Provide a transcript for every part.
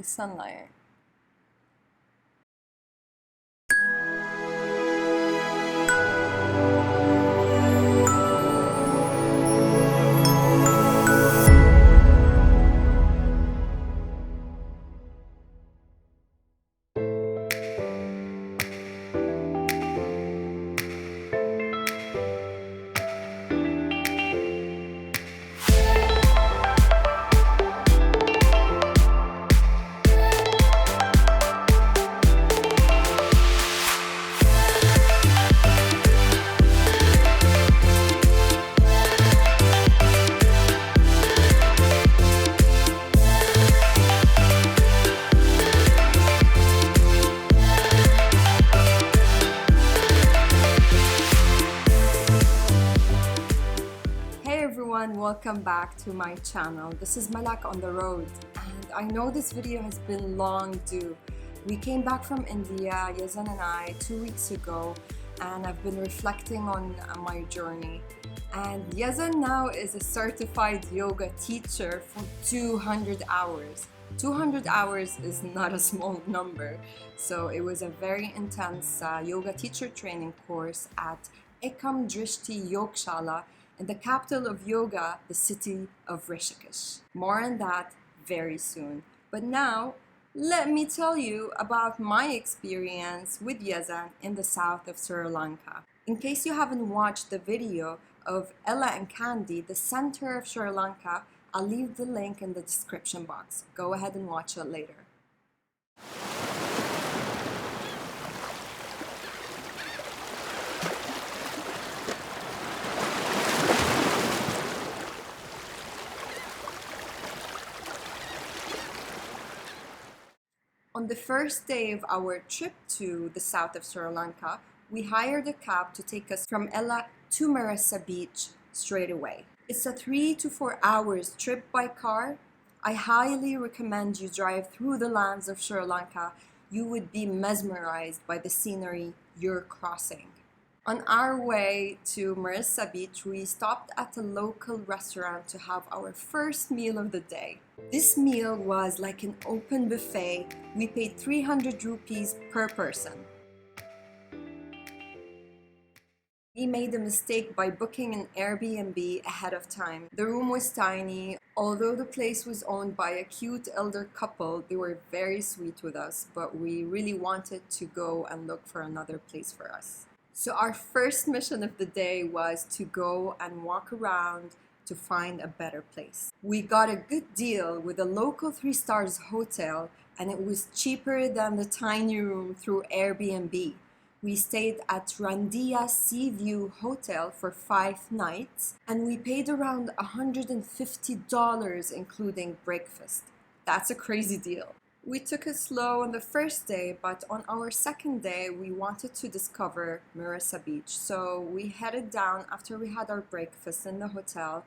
the sunlight. Welcome back to my channel. This is Malak on the Road, and I know this video has been long due. We came back from India, Yazan and I, 2 weeks ago, and I've been reflecting on my journey. And Yazan now is a certified yoga teacher for 200 hours. 200 hours is not a small number, so it was a very intense yoga teacher training course at Ekam Drishti Yogshala in the capital of yoga, the city of Rishikesh. More on that very soon. But now, let me tell you about my experience with Yazan in the south of Sri Lanka. In case you haven't watched the video of Ella Kandy, the center of Sri Lanka, I'll leave the link in the description box. Go ahead and watch it later. On the first day of our trip to the south of Sri Lanka, we hired a cab to take us from Ella to Mirissa Beach straight away. It's a 3 to 4 hours trip by car. I highly recommend you drive through the lands of Sri Lanka. You would be mesmerized by the scenery you're crossing. On our way to Mirissa Beach, we stopped at a local restaurant to have our first meal of the day. This meal was like an open buffet. We paid 300 rupees per person. We made a mistake by booking an Airbnb ahead of time. The room was tiny. Although the place was owned by a cute elder couple, they were very sweet with us, but we really wanted to go and look for another place for us. So our first mission of the day was to go and walk around to find a better place. We got a good deal with a local 3-star hotel, and it was cheaper than the tiny room through Airbnb. We stayed at Randiya Sea View Hotel for 5 nights, and we paid around $150 including breakfast. That's a crazy deal. We took it slow on the first day, but on our second day, we wanted to discover Mirissa Beach. So we headed down after we had our breakfast in the hotel,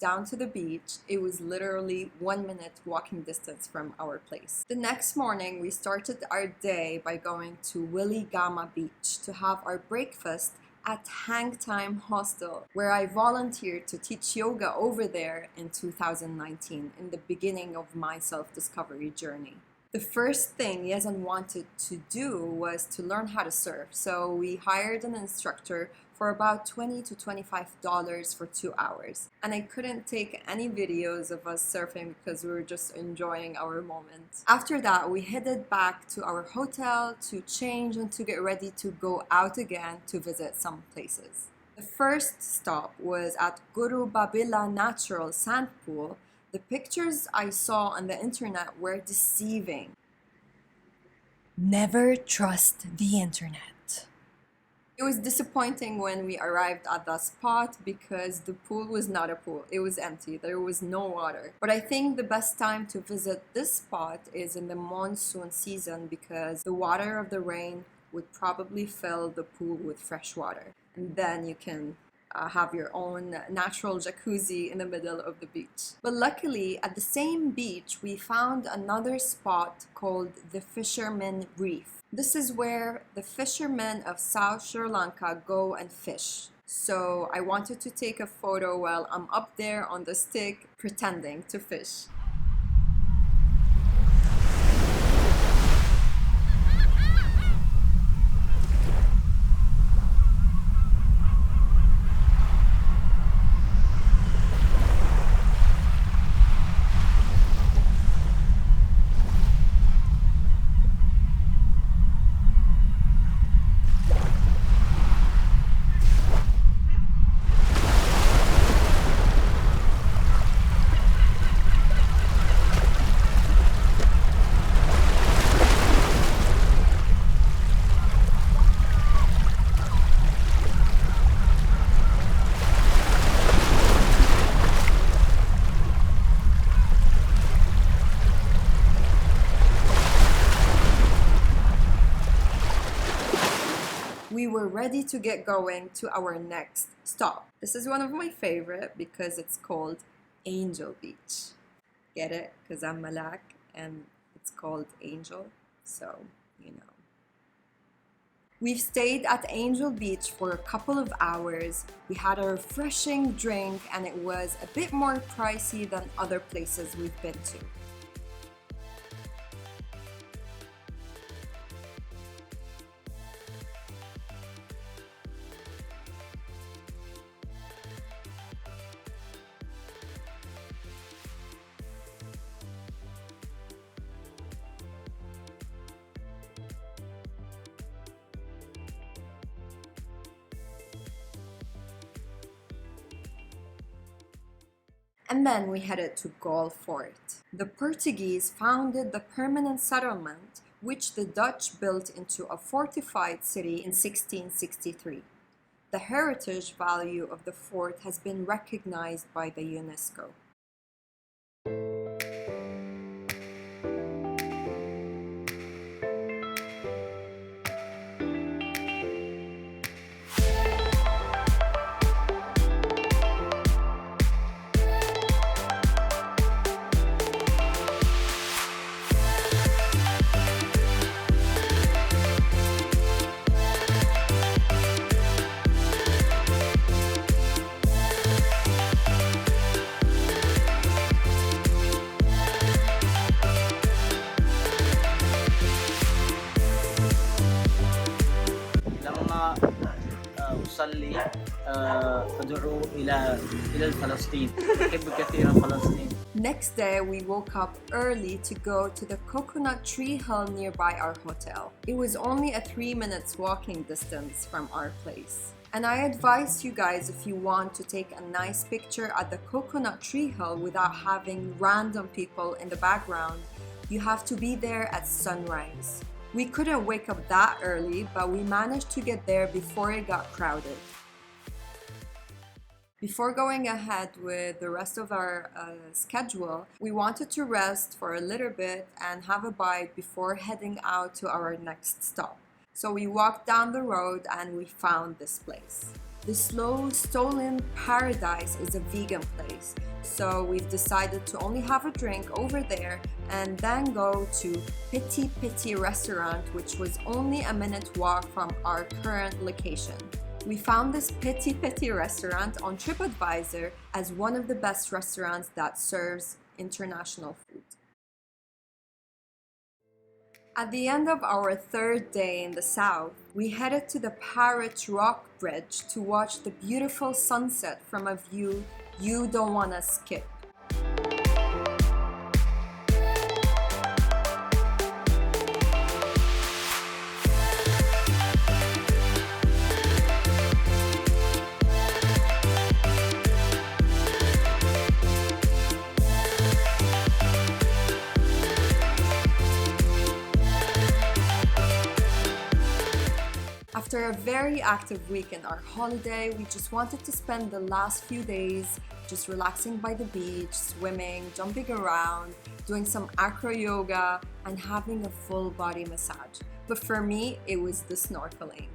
down to the beach. It was literally 1 minute walking distance from our place. The next morning, we started our day by going to Weligama Beach to have our breakfast at Hangtime Hostel, where I volunteered to teach yoga over there in 2019, in the beginning of my self-discovery journey. The first thing Yazan wanted to do was to learn how to surf, so we hired an instructor for about $20 to $25 for 2 hours. And I couldn't take any videos of us surfing because we were just enjoying our moment. After that, we headed back to our hotel to change and to get ready to go out again to visit some places. The first stop was at Gurubabila Natural Sand Pool. The pictures I saw on the internet were deceiving. Never trust the internet. It was disappointing when we arrived at that spot because the pool was not a pool. It was empty. There was no water. But I think the best time to visit this spot is in the monsoon season because the water of the rain would probably fill the pool with fresh water. And then you can have your own natural jacuzzi in the middle of the beach. But luckily, at the same beach, we found another spot called the Fisherman Reef. This is where the fishermen of South Sri Lanka go and fish. So I wanted to take a photo while I'm up there on the stick pretending to fish. we were ready to get going to our next stop. This is one of my favorite because it's called Angel Beach. Get it? Because I'm Malak and it's called Angel, so you know. We've stayed at Angel Beach for a couple of hours. We had a refreshing drink and it was a bit more pricey than other places we've been to. And then we headed to Galle Fort. The Portuguese founded the permanent settlement, which the Dutch built into a fortified city in 1663. The heritage value of the fort has been recognized by the UNESCO. أصلي أدعو إلى فلسطين أحب كثيرا فلسطين. Next day, we woke up early to go to the coconut tree hill nearby our hotel. It was only a 3 minutes walking distance from our place. And I advise you guys, if you want to take a nice picture at the coconut tree hill without having random people in the background, you have to be there at sunrise. We couldn't wake up that early, but we managed to get there before it got crowded. Before going ahead with the rest of our schedule, we wanted to rest for a little bit and have a bite before heading out to our next stop. So we walked down the road and we found this place. The Slow Stolen Paradise is a vegan place, so we've decided to only have a drink over there and then go to Piti Piti restaurant, which was only a minute walk from our current location. We found this Piti Piti restaurant on TripAdvisor as one of the best restaurants that serves international food. At the end of our third day in the south, we headed to the Parrot rock bridge to watch the beautiful sunset from a view you don't want to skip. After a very active week in our holiday, we just wanted to spend the last few days just relaxing by the beach, swimming, jumping around, doing some acro yoga, and having a full body massage. But for me, it was the snorkeling.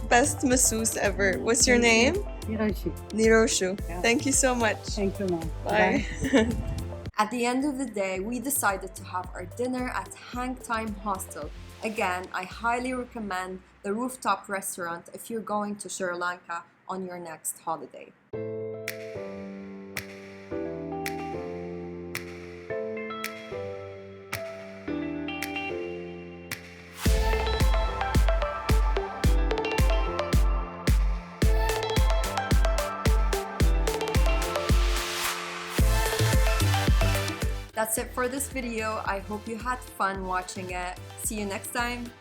Best masseuse ever. What's your name? Hiroshi. Niroshu. Yeah. Thank you so much. Thank you, ma'am. Bye. At the end of the day, we decided to have our dinner at Hangtime Hostel. Again, I highly recommend the rooftop restaurant if you're going to Sri Lanka on your next holiday. That's it for this video. I hope you had fun watching it. See you next time.